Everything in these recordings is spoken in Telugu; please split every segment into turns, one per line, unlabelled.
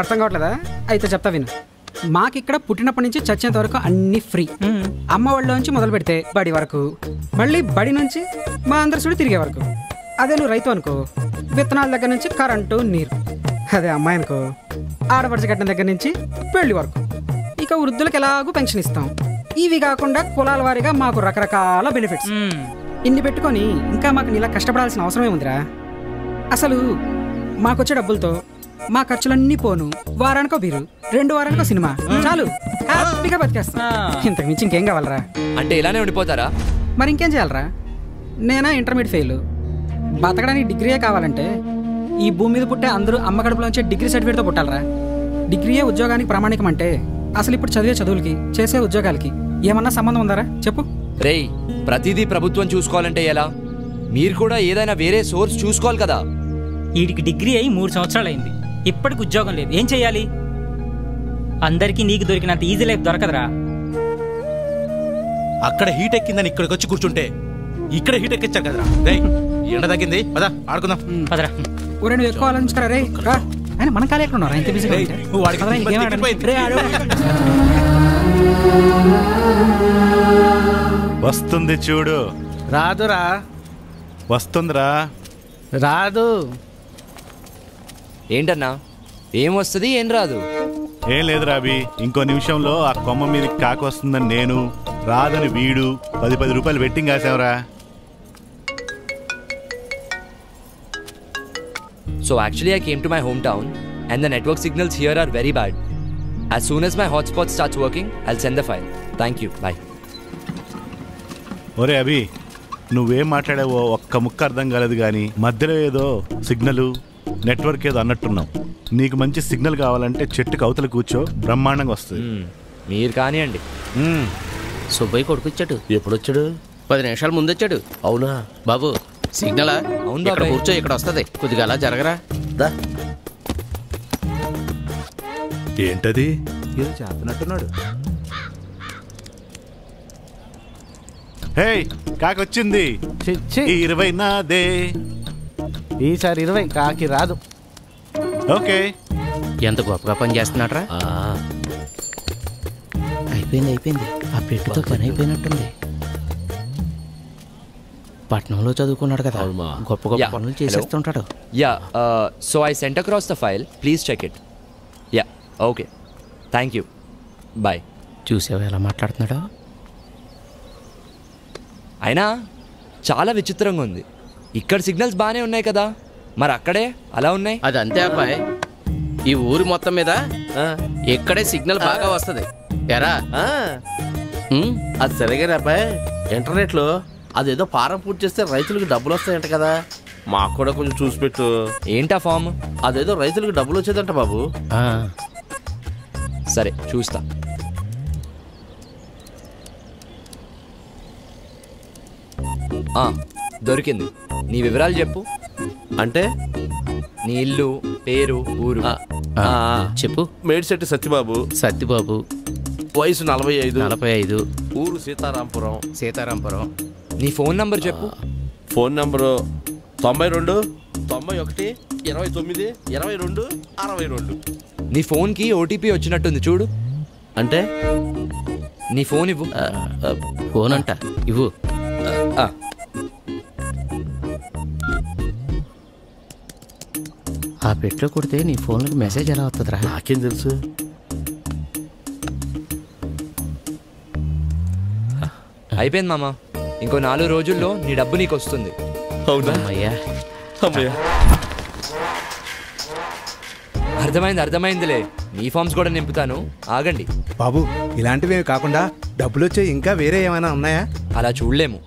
అర్థం కావట్లేదా? అయితే చెప్తా విను. మాకిక్కడ పుట్టినప్పటి నుంచి చచ్చేంత వరకు అన్ని ఫ్రీ. అమ్మ వాళ్ళలోంచి మొదలు పెడితే బడి వరకు, మళ్ళీ బడి నుంచి మా అందరి చూడు తిరిగే వరకు. అదే నువ్వు రైతు అనుకో, విత్తనాల దగ్గర నుంచి కరెంటు నీరు. అదే అమ్మాయి అనుకో, ఆడపడిచి కట్టిన దగ్గర నుంచి పెళ్లి వరకు. ఇక వృద్ధులకు ఎలాగూ పెన్షన్ ఇస్తాం. ఇవి కాకుండా కులాల వారీగా మాకు రకరకాల బెనిఫిట్స్. ఇన్ని పెట్టుకొని ఇంకా మాకు నీలా కష్టపడాల్సిన అవసరమే ఉందిరా. అసలు మాకొచ్చే డబ్బులతో మా ఖర్చులన్నీ పోను. వారానికో బీరు, 2 వారానికో సినిమా, చాలు హ్యాపీగా బతికేస్తాం. ఇంతకు మించి ఇంకేం కావాలరా?
అంటే ఇలానే ఉండిపోతారా?
మరి ఇంకేం చేయాలరా? నేనా ఇంటర్మీడియట్ ఫెయిల్. బతకడానికి డిగ్రీయే కావాలంటే ఈ భూమి మీద పుట్టే అందరూ అమ్మ కడుపులోంచే డిగ్రీ సర్టిఫికేట్తో పుట్టాలరా. డిగ్రీయే ఉద్యోగానికి ప్రామాణికం అంటే అసలు ఇప్పుడు చదివే చదువులకి, చేసే ఉద్యోగాలకి ఏమన్నా సంబంధం ఉందారా చెప్పు?
రేయ్, ప్రతిదీ ప్రభుత్వం చూసుకోవాలంటే ఎలా? మీరు కూడా ఏదైనా వేరే సోర్స్ చూసుకోవాలి కదా.
వీడికి డిగ్రీ అయి 3 సంవత్సరాలు అయింది, ఇప్పటికి ఉద్యోగం లేదు. ఏం చెయ్యాలి? అందరికీ నీకు దొరికినంత ఈజీ లైఫ్ దొరకదురా.
అక్కడ హీట్ ఎక్కిందని ఇక్కడికి వచ్చి కూర్చుంటే ఇక్కడ హీట్ ఎక్కించారు కదరా. రేయ్, ఎండ తగ్గింది, పదా ఆడుకుందాం.
పదరా.
ఊరే నువ్వు ఎక్కువ ఆలోచించుకరా రే. ఆయన మన కాలే ఎక్కడ ఉన్నారా? ఇంత బిజీగా
వస్తుంది చూడు.
రాదురా.
వస్తుందిరా.
రాదు.
ఏంటన్నా? ఏం వస్తుంది, ఏం రాదు?
ఏం లేదు రాబి, ఇంకో నిమిషంలో ఆ కొమ్మ మీదకి కాకి వస్తుందని నేను, రాదని వీడు 10 రూపాయలు betting కాసావురా.
So actually I came to my hometown and the network signals here are very bad. As soon as my hotspot starts working, I'll send the file. Thank you. Bye.
ఒరే అభి, నువ్వేం మాట్లాడావో ఒక్క ముక్క అర్థం కాలేదు కానీ మధ్యలో ఏదో సిగ్నల్, నెట్వర్క్ ఏదో అన్నట్టున్నావు. నీకు మంచి సిగ్నల్ కావాలంటే చెట్టుకు అవతల కూర్చో, బ్రహ్మాండంగా వస్తుంది.
మీరు కానివ్వండి.
సుబ్బయ్య కొడుకు వచ్చాడు. ఎప్పుడు వచ్చాడు? 10 నిమిషాల ముందు వచ్చాడు. అవునా బాబు? సిగ్నలా?
అవును
ఇక్కడ
బాబాయ్.
కూర్చో, ఇక్కడ వస్తుంది. కొద్దిగా అలా జరగరా. దా.
ఏంటది?
ఏదో చేస్తున్నట్టున్నాడు.
హే, కాకొచ్చింది. 20 నాదే.
ఈసారి 20 కాకి రాదు.
ఓకే.
ఎంత గొప్పగా పని చేస్తున్నాడ్రా. అయిపోయింది. ఆ పెట్టుతో పని అయిపోయినట్టుంది. పట్నంలో చదువుకున్నాడు కదా, గొప్ప పనులు చేసేస్తుంటాడు.
Yeah, so I sent across the file. Please check it. Yeah, okay. Thank you. Bye.
చూసావా ఎలా మాట్లాడుతున్నాడో?
అయినా చాలా విచిత్రంగా ఉంది. ఇక్కడ సిగ్నల్స్ బాగానే ఉన్నాయి కదా, మరి అక్కడే అలా ఉన్నాయి.
అది అంతే అబ్బాయి, ఈ ఊరి మొత్తం మీద ఇక్కడే సిగ్నల్ బాగా వస్తుంది. ఎరా
అది సరిగా అబ్బాయి, ఇంటర్నెట్ లో అదేదో ఫారం పూర్తి చేస్తే రైతులకు డబ్బులు వస్తాయంట కదా, మాకు కూడా కొంచెం చూసి పెట్టు.
ఏంటా ఫామ్?
అదేదో రైతులకు డబ్బులు వచ్చేదంట బాబు.
సరే చూస్తా. దొరికింది. నీ వివరాలు చెప్పు.
అంటే
నీ ఇల్లు, పేరు, ఊరు
చెప్పు.
మేడిశెట్టి సత్యబాబు, వయసు 45, ఊరు సీతారాంపురం.
నీ ఫోన్ నంబర్ చెప్పు.
Phone number 92 91 29 22 62.
నీ ఫోన్కి ఓటీపీ వచ్చినట్టుంది చూడు.
అంటే
నీ ఫోన్ ఇవ్వు.
ఫోన్ అంట ఇవ్వు. ఆ పెట్లో కొడితే నీ ఫోన్కి మెసేజ్ ఎలా వస్తుందిరా?
నాకేం తెలుసు.
అయిపోయింది మామ, ఇంకో 4 రోజుల్లో నీ డబ్బు నీకు వస్తుంది.
అవునా?
అమ్మయ్యా.
అర్థమైందిలే. మీ ఫామ్స్ కూడా నింపుతాను, ఆగండి.
బాబు, ఇలాంటివి కాకుండా డబ్బులు వచ్చే ఇంకా వేరే ఏమైనా ఉన్నాయా?
అలా చూడలేము.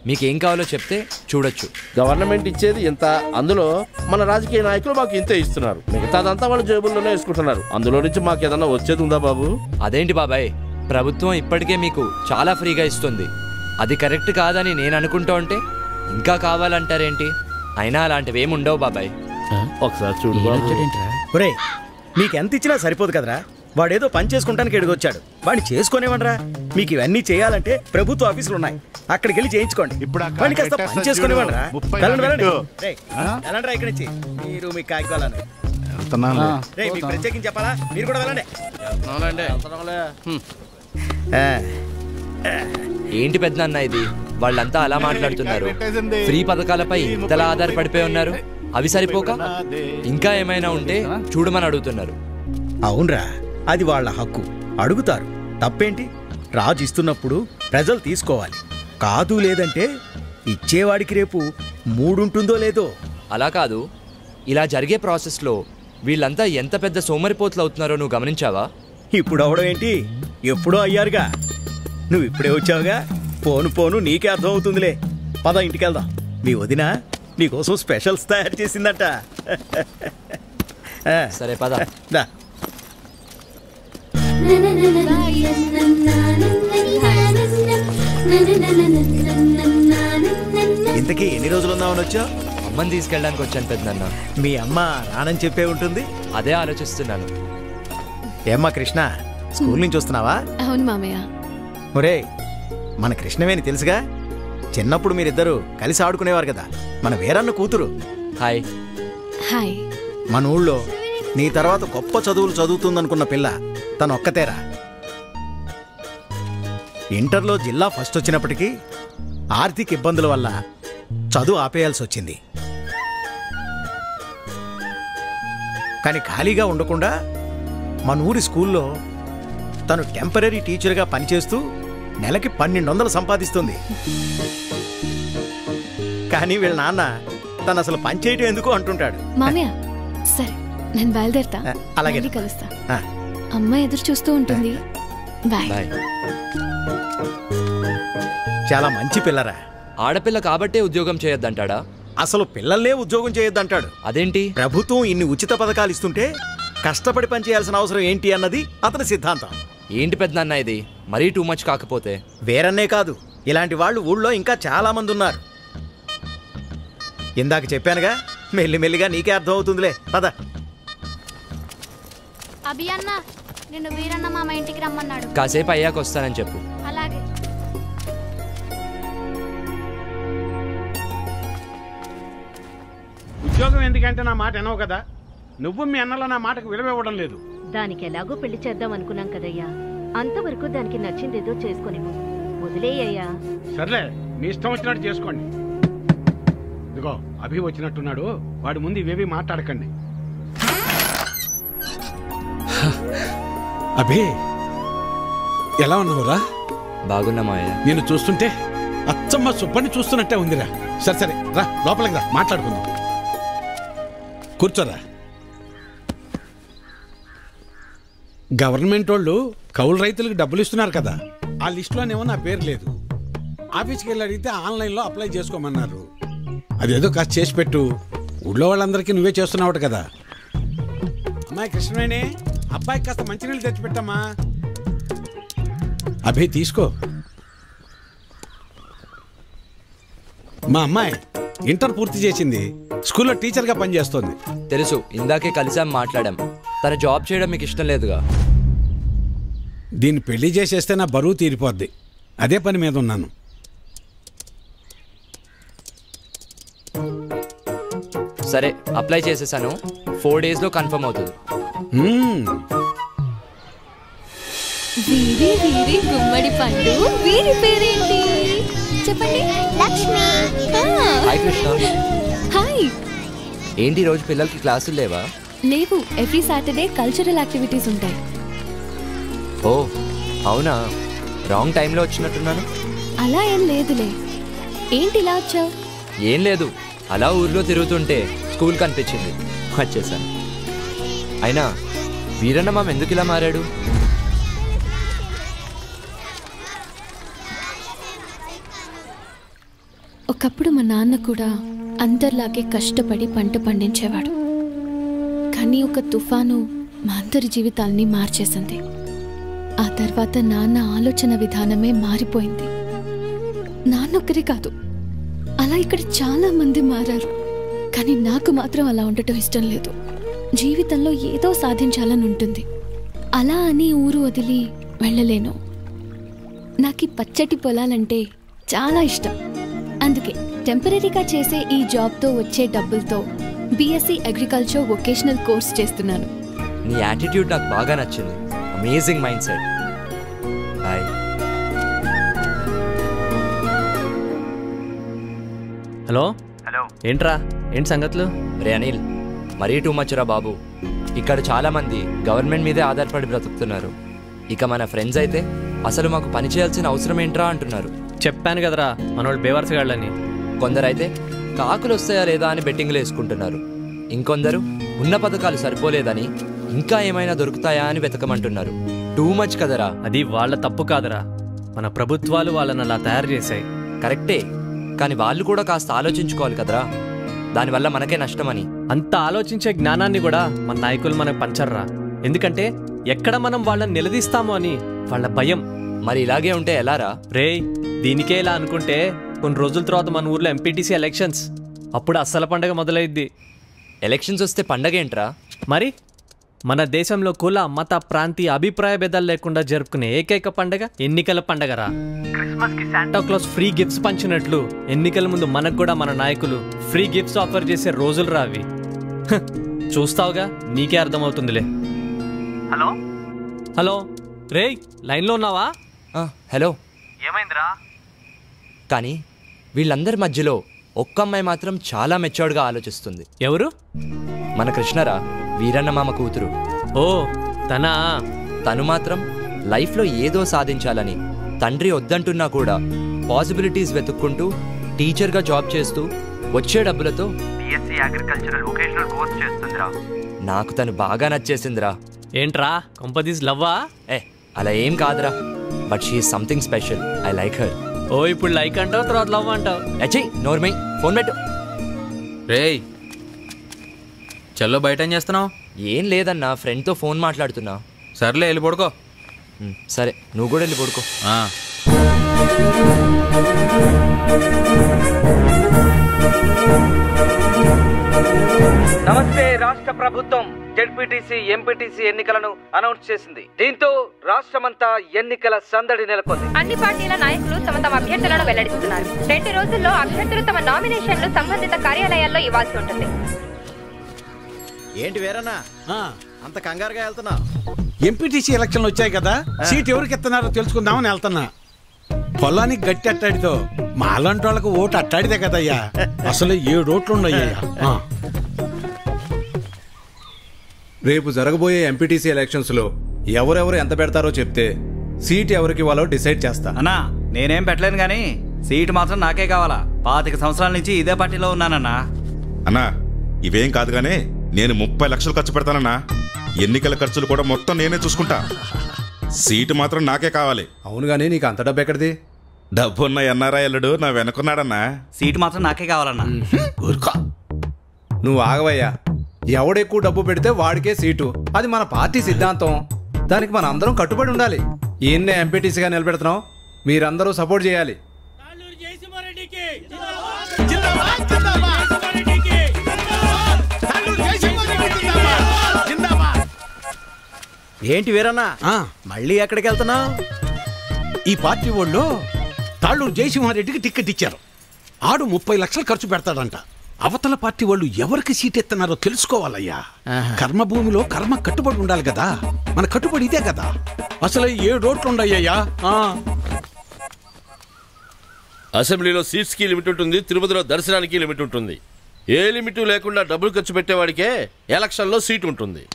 మీకేం కావాలో చెప్తే చూడొచ్చు.
గవర్నమెంట్ ఇచ్చేది ఇంత, అందులో మన రాజకీయ నాయకులు మాకు ఇంతే ఇస్తున్నారు. మిగతాదంతా వాళ్ళ జేబుల్లోనే వేసుకుంటున్నారు. అందులో నుంచి మాకు ఏదన్నా వచ్చేది ఉందా బాబు?
అదేంటి బాబాయ్, ప్రభుత్వం ఇప్పటికే మీకు చాలా ఫ్రీగా ఇస్తుంది. అది కరెక్ట్ కాదని నేను అనుకుంటూ ఉంటే ఇంకా కావాలంటారేంటి? అయినా అలాంటివి ఏమి ఉండవు బాబాయ్.
ఒకసారి చూడు.
ఒరే, నీకెంత ఇచ్చినా సరిపోదు కదరా. వాడేదో పని చేసుకుంటానికి ఎడుగొచ్చాడు, వాడిని చేసుకునేవనరా. మీకు ఇవన్నీ చేయాలంటే ప్రభుత్వ ఆఫీసులు ఉన్నాయి, అక్కడికి వెళ్ళి చేయించుకోండి. వాడిని కాస్త పని చేసుకునేవనరా. వెళ్ళండి. ఇక్కడి నుంచి మీరు మీ కాయకోవాలని
వెళ్తున్నానులే.
రేయ్, మీకు ప్రత్యేకించి చెప్పాలా? మీరు కూడా వెళ్ళండి.
ఏంటి పెద్దనాన్న ఇది? వాళ్ళంతా అలా మాట్లాడుతున్నారు. ఫ్రీ పథకాలపై ఇంతలా ఆధారపడిపోయి ఉన్నారు. అవి సరిపోక ఇంకా ఏమైనా ఉంటే చూడమని అడుగుతున్నారు.
అవునరా, అది వాళ్ళ హక్కు, అడుగుతారు. తప్పేంటి? రాజు ఇస్తున్నప్పుడు ప్రజలు తీసుకోవాలి. కాదు లేదంటే ఇచ్చేవాడికి రేపు మూడుంటుందో లేదో.
అలా కాదు, ఇలా జరిగే ప్రాసెస్లో వీళ్ళంతా ఎంత పెద్ద సోమరిపోతులు అవుతున్నారో నువ్వు గమనించావా?
ఇప్పుడు అవడం ఏంటి, ఎప్పుడో అయ్యారుగా. నువ్వు ఇప్పుడే వచ్చావుగా, పోను పోను నీకే అర్థం అవుతుందిలే. పద ఇంటికి వెళ్దాం. మీ వదిన నీకోసం స్పెషల్స్ తయారు చేసిందట.
సరే పద.
దా. ఇంతకీ ఎన్ని రోజులు ఉందామని వచ్చావు?
అమ్మని తీసుకెళ్ళడానికి వచ్చాను పెద్దనాన్న.
మీ అమ్మ రానని చెప్పే ఉంటుంది.
అదే ఆలోచిస్తున్నాను.
ఏమ్మా కృష్ణ, స్కూల్ నుంచి వస్తున్నావా?
అవును మామయ్య.
ఒరే, మన కృష్ణవేని తెలుసుగా? చిన్నప్పుడు మీరిద్దరూ కలిసి ఆడుకునేవారు కదా. మన వీరన్న కూతురు.
హాయ్.
హాయ్.
మన ఊళ్ళో నీ తర్వాత గొప్ప చదువులు చదువుతుందనుకున్న పిల్ల తను ఒక్కతేరా. ఇంటర్లో జిల్లా ఫస్ట్ వచ్చినప్పటికీ ఆర్థిక ఇబ్బందుల వల్ల చదువు ఆపేయాల్సి వచ్చింది. కానీ ఖాళీగా ఉండకుండా మన ఊరి స్కూల్లో తను టెంపరీ టీచర్గా పనిచేస్తూ నెలకి 1200 సంపాదిస్తుంది. కానీ వీళ్ళ నాన్న తను అసలు పనిచేయటం ఎందుకు అంటుంటాడు.
మామయ్య సరే, నేను బయలుదేరుతా.
అలాగే
కలుస్తా. అమ్మ ఎదురు చూస్తూ ఉంటుంది. బాయ్.
చాలా మంచి పిల్లరా.
ఆడపిల్ల కాబట్టే ఉద్యోగం చేయొద్దంటాడా?
అసలు పిల్లల్నే ఉద్యోగం చేయొద్దంటాడు.
అదేంటి?
ప్రభుత్వం ఇన్ని ఉచిత పథకాలు ఇస్తుంటే కష్టపడి పనిచేయాల్సిన అవసరం ఏంటి అన్నది అతని సిద్ధాంతం.
ఏంటి పెద్దనాన్న ఇది? మరీ టూ మచ్ కాకపోతే?
వేరన్నే కాదు, ఇలాంటి వాళ్ళు ఊళ్ళో ఇంకా చాలా మంది ఉన్నారు. ఇందాక చెప్పానుగా, మెల్లిమెల్లిగా నీకే అర్థం అవుతుందిలే. పద.
అభి అన్న, నిన్ను వీరన్న మామ ఇంటికి రమ్మన్నాడు.
కాసేపు అయ్యాక వస్తానని చెప్పు.
అలాగే.
ఉద్యోగం ఎందుకంటే నా మాట వినవు కదా. నువ్వు మీ అన్నలో నా మాటకు విలువ ఇవ్వడం లేదు.
దానికి ఎలాగో పెళ్లి చేద్దాం అనుకున్నాం కదయ్యా. అంతవరకు దానికి నచ్చిందేదో చేసుకునివ్వు. వదిలేయ్యా.
సర్లే, మీ ఇష్టం వచ్చినట్టు చేసుకోండి. ఇదిగో అభి వచ్చినట్టున్నాడు, వాడి ముందు ఇవేవి మాట్లాడకండి.
అభి, ఎలా ఉన్నావురా?
బాగున్నా మాయ.
నేను చూస్తుంటే అచ్చమ్మ సుబ్బని చూస్తున్నట్టే ఉందిరా. సరే సరే, రా లోపలికి రా, మాట్లాడుకుందాం. కూర్చోరా. గవర్నమెంట్ వాళ్ళు కౌలు రైతులకు డబ్బులు ఇస్తున్నారు కదా, ఆ లిస్టులోనేమో నా పేరు లేదు. ఆఫీస్కి వెళ్ళి అడిగితే ఆన్లైన్లో అప్లై చేసుకోమన్నారు. అదేదో కాస్త చేసి పెట్టు. ఊళ్ళో వాళ్ళందరికీ నువ్వే చేస్తున్నావు కదా. అమ్మాయి కృష్ణవేణి, అబ్బాయికి కాస్త మంచినీళ్ళు తెచ్చిపెట్టమ్మా. అభి తీసుకో. మా అమ్మాయి ఇంటర్ పూర్తి చేసింది, స్కూల్లో టీచర్గా పనిచేస్తోంది.
తెలుసు, ఇందాకే కలిసాం, మాట్లాడాం. తన జాబ్ చేయడం మీకు ఇష్టం లేదుగా.
దీన్ని పెళ్లి చేసేస్తే నా బరువు తీరిపోద్ది. అదే పని మీద ఉన్నాను.
సరే, అప్లై చేసేసాను. 4 daysలో కన్ఫర్మ్ అవుతుంది.
వీరి వీరి గుమ్మడి పండు. వీరి పేరేంటి చెప్పండి?
లక్ష్మి.
హాయ్ కృష్ణ.
హాయ్.
ఏంటి రోజు పిల్లలకి క్లాసులు లేవా?
లేవు, ఎవ్రీ సాటర్డే కల్చరల్ యాక్టివిటీస్ ఉంటాయి.
ఓ అవునా, రాంగ్ టైంలో వచ్చినట్టున్నాను.
అలా ఏం లేదులే. ఏంటి ఇలా వచ్చావు?
ఏం లేదు, అలా ఊర్లో తిరుగుతుంటే స్కూల్ కనిపించింది, వచ్చేసాను. అయినా వీరన్న మామ ఎందుకు ఇలా మారాడు?
ఒకప్పుడు మా నాన్న కూడా అందరిలాగే కష్టపడి పంట పండించేవాడు. కానీ ఒక తుఫాను మా అందరి జీవితాల్ని మార్చేసింది. ఆ తర్వాత నాన్న ఆలోచన విధానమే మారిపోయింది. నాన్నొక్కరే కాదు, అలా ఇక్కడ చాలా మంది మారారు. కానీ నాకు మాత్రం అలా ఉండటం ఇష్టం లేదు. జీవితంలో ఏదో సాధించాలని ఉంటుంది. అలా అని ఊరు వదిలి వెళ్ళలేను. నాకు పచ్చటి పొలాలంటే చాలా ఇష్టం. అందుకే టెంపరీగా చేసే ఈ జాబ్తో వచ్చే డబ్బులతో బీఎస్సీ అగ్రికల్చర్ వొకేషనల్ కోర్స్ చేస్తున్నాను.
నీ యాటిట్యూడ్ నాకు బాగా నచ్చింది. Amazing mindset. Bye.
Hello ఏంట్రా, ఏంటి సంగతులు?
రే అనిల్, మరీ టూ మచ్ రా బాబు. ఇక్కడ చాలా మంది గవర్నమెంట్ మీదే ఆధారపడి బ్రతుకుతున్నారు. ఇక మన ఫ్రెండ్స్ అయితే అసలు మాకు పని చేయాల్సిన అవసరం ఏంట్రా అంటున్నారు.
చెప్పాను కదరా మనోళ్ళు బేవర్సగాళ్ళని.
కొందరైతే కాకులు వస్తాయా లేదా అని బెట్టింగ్లు వేసుకుంటున్నారు. ఇంకొందరు ఉన్న పథకాలు సరిపోలేదని ఇంకా ఏమైనా దొరుకుతాయా అని వెతకమంటున్నారు. టూ మచ్ కదరా.
అది వాళ్ళ తప్పు కాదరా, మన ప్రభుత్వాలు వాళ్ళని అలా తయారు చేశాయి.
కరెక్టే, కానీ వాళ్ళు కూడా కాస్త ఆలోచించుకోవాలి కదరా. దానివల్ల మనకే నష్టమని.
అంత ఆలోచించే జ్ఞానాన్ని కూడా మన నాయకులు మనకు పంచర్రా. ఎందుకంటే ఎక్కడ మనం వాళ్ళని నిలదీస్తామో అని వాళ్ళ భయం.
మరి ఇలాగే ఉంటే ఎలారా?
రే, దీనికే ఇలా అనుకుంటే కొన్ని రోజుల తర్వాత మన ఊర్లో ఎంపీటీసీ ఎలక్షన్స్, అప్పుడు అస్సలు పండగ మొదలైద్ది.
ఎలక్షన్స్ వస్తే పండగ ఏంట్రా?
మరి మన దేశంలో కుల మత ప్రాంతీయ అభిప్రాయ భేదాలు లేకుండా జరుపుకునే ఏకైక పండగ ఎన్నికల పండగరా. క్రిస్మస్ కి శాంటా క్లాస్ ఫ్రీ గిఫ్ట్స్ పంచినట్లు ఎన్నికల ముందు మనకు కూడా మన నాయకులు ఫ్రీ గిఫ్ట్స్ ఆఫర్ చేసే రోజులు రావి. చూస్తావుగా, నీకే అర్థమవుతుందిలే. హలో హలో, రే లైన్లో ఉన్నావా?
హలో,
ఏమైందిరా?
కానీ వీళ్ళందరి మధ్యలో ఒక్క అమ్మాయి మాత్రం చాలా మెచ్యూర్డ్గా ఆలోచిస్తుంది.
ఎవరు?
మన కృష్ణరా, వీరన్న మామ కూతురు.
ఓ తనా?
తను మాత్రం లైఫ్లో ఏదో సాధించాలని తండ్రి వద్దంటున్నా కూడా పాసిబిలిటీస్ వెతుక్కుంటూ టీచర్గా జాబ్ చేస్తూ వచ్చే డబ్బులతో బీఎస్సీ అగ్రికల్చరల్ వొకేషనల్ కోర్స్ చేస్తుందిరా. నాకు తను బాగా నచ్చేసిందిరా.
ఏంట్రా కొంపదీస్ లవ్వా?
అలా ఏం కాదురా, but she is something special. I like her.
ఓ ఇప్పుడు లైక్ అంటావు, తర్వాత లవ్ అంటావు.
అచ్చయ్ నోర్మై, ఫోన్ పెట్టు.
రేయ్ చల్లో, బయట ఏం చేస్తున్నావు?
ఏం లేదన్నా, ఫ్రెండ్తో ఫోన్ మాట్లాడుతున్నా.
సర్లే వెళ్ళి పడుకో.
సరే, నువ్వు కూడా వెళ్ళి పడుకో.
నమస్తే. రాష్ట్ర ప్రభుత్వం జెడ్పీటీసీ ఎంపీటీసీ ఎన్నికలను అనౌన్స్ చేసింది. దీంతో రాష్ట్రమంతా ఎన్నికల సందడి నెలకొంది.
అన్ని పార్టీల నాయకులు తమ తమ అభ్యర్థులను వెల్లడిస్తున్నారు. 2 రోజుల్లో అభ్యర్థులు తమ నామినేషన్లు సంబంధిత కార్యాలయాల్లో ఇవ్వాల్సి ఉంటుంది.
ఏంటి వేరన్నా అంత కంగారుగా వెళ్తున్నా?
ఎంపీటీసీ ఎలక్షన్లు వచ్చాయి కదా, సీట్ ఎవరికి ఇస్తున్నారో తెలుసుకుందామని వెళ్తున్నా. పొలానికి గట్టి అట్టాడితో మాలాంటి వాళ్ళకు ఓటు అట్టాడితే కదయ్యా. అసలు 7 ఓట్లు ఉన్నాయ్యా.
రేపు జరగబోయే ఎంపీటీసీ ఎలక్షన్స్ లో ఎవరెవరు ఎంత పెడతారో చెప్తే సీట్ ఎవరికి ఇవ్వాలో డిసైడ్ చేస్తా.
అన్నా నేనేం పెట్టలేను గానీ సీటు మాత్రం నాకే కావాలా. 25 సంవత్సరాల నుంచి ఇదే పార్టీలో ఉన్నానన్నా.
అన్నా ఇవేం కాదు గానీ నేను 30 లక్షలు ఖర్చు పెడతానన్నా. ఎన్నికల ఖర్చులు కూడా మొత్తం నేనే చూసుకుంటా. సీటు మాత్రం నాకే కావాలి.
అవును గానీ నీకు అంత డబ్బు ఎక్కడిది?
డబ్బున్న ఎన్ఆర్ఐ అల్లుడు నా వెనుకున్నాడన్నా.
సీటు మాత్రం నాకే కావాలన్నా.
నువ్వు ఆగవయ్యా. ఎవడెక్కువ డబ్బు పెడితే వాడికే సీటు. అది మన పార్టీ సిద్ధాంతం. దానికి మన అందరం కట్టుబడి ఉండాలి. ఈయన్నే ఎంపీటీసీగా నిలబెడుతున్నాం, మీరందరూ సపోర్ట్ చేయాలి.
ఏంటి వీరన్నా మళ్ళీ ఎక్కడికి వెళ్తున్నావు?
ఈ పార్టీ వాళ్ళు తాళ్ళూరు జయసింహారెడ్డికి టికెట్ ఇచ్చారు. ఆడు 30 లక్షలు ఖర్చు పెడతాడంట. అవతల పార్టీ వాళ్ళు ఎవరికి సీట్ ఎత్తున్నారో తెలుసుకోవాలయ్యా. కర్మభూమిలో కర్మ కట్టుబడి ఉండాలి కదా. మన కట్టుబడి ఇదే కదా. అసలు 7 ఓట్లు ఉండయ్యా.
అసెంబ్లీలో సీట్స్ కి లిమిట్ ఉంటుంది, తిరుపతిలో దర్శనానికి లిమిట్ ఉంటుంది. ఏ లిమిట్ లేకుండా డబ్బులు ఖర్చు పెట్టేవాడికే ఎలక్షన్లో సీట్ ఉంటుంది.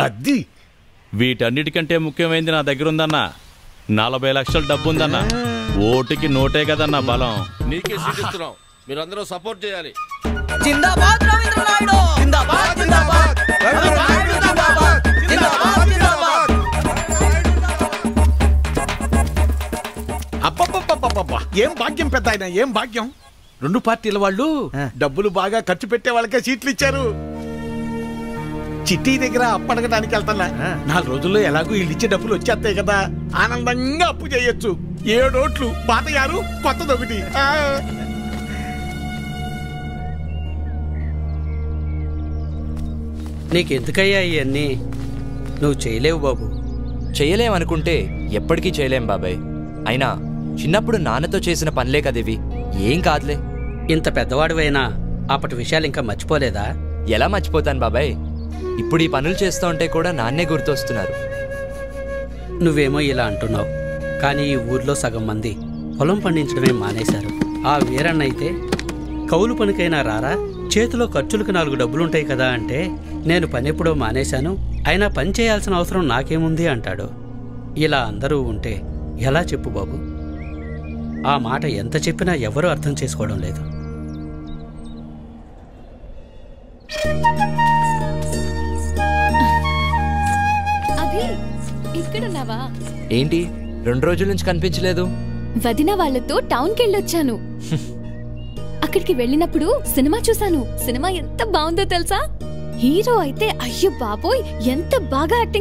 అది
వీటన్నిటికంటే ముఖ్యమైనది నా దగ్గర ఉందన్నా. 40 లక్షల డబ్బు ఉందన్నా. ఓటుకి నోటే కదన్నా బలం.
నీకే సీట్ ఇస్తున్నాం, మీరందరూ సపోర్ట్ చేయాలి.
జిందాబాద్ రవీంద్ర నాయుడు, జిందాబాద్ జిందాబాద్ రవీంద్ర నాయుడు, జిందాబాద్ జిందాబాద్ జిందాబాద్.
అబ్బబ్బబ్బబ్బబ్బా, ఏం భాగ్యం పెద్ద ఆయన, ఏం భాగ్యం. 2 పార్టీల వాళ్ళు డబ్బులు బాగా ఖర్చు పెట్టే వాళ్ళకే సీట్లు ఇచ్చారు. చిట్టి దగ్గర అప్పు అడగడానికి వెళ్తున్నా. 4 రోజుల్లో ఎలాగో వీళ్ళు ఇచ్చే డబ్బులు వచ్చేస్తాయి కదా, ఆనందంగా అప్పు చేయొచ్చు. 7 ఓట్లు, పాత 6, కొత్తది 1.
నీకెందుకయ్యా ఇవన్నీ? నువ్వు చేయలేవు బాబు.
చేయలేమనుకుంటే ఎప్పటికీ చేయలేం బాబాయ్. అయినా చిన్నప్పుడు నాన్నతో చేసిన పనులే కదివి, ఏం కాదులే.
ఇంత పెద్దవాడివైనా అప్పటి విషయాలు ఇంకా మర్చిపోలేదా?
ఎలా మర్చిపోతాను బాబాయ్, ఇప్పుడు ఈ పనులు చేస్తూ ఉంటే కూడా నాన్నే గుర్తొస్తున్నారు.
నువ్వేమో ఇలా అంటున్నావు, కానీ ఈ ఊర్లో సగం మంది పొలం పండించడమే మానేశారు. ఆ వీరన్న అయితే కౌలు పనికైనా రారా, చేతిలో ఖర్చులకు 4 డబ్బులుంటాయి కదా అంటే నేను పని ఎప్పుడో మానేశాను, అయినా పని చేయాల్సిన అవసరం నాకేముంది అంటాడు. ఇలా అందరూ ఉంటే ఎలా చెప్పు బాబు? ఆ మాట ఎంత చెప్పినా ఎవరూ అర్థం చేసుకోవడం లేదు.
ఇక్కడున్నావా?
ఏంటి 2 రోజుల నుంచి కనిపించలేదు?
వదిన వాళ్ళతో టౌన్కి వెళ్ళొచ్చాను. అక్కడికి వెళ్ళినప్పుడు సినిమా చూశాను. సినిమా ఎంత బాగుందో తెలుసా? హీరో అయితే అయ్యో బాబోయ్ ఎంత బాగా యాక్టింగ్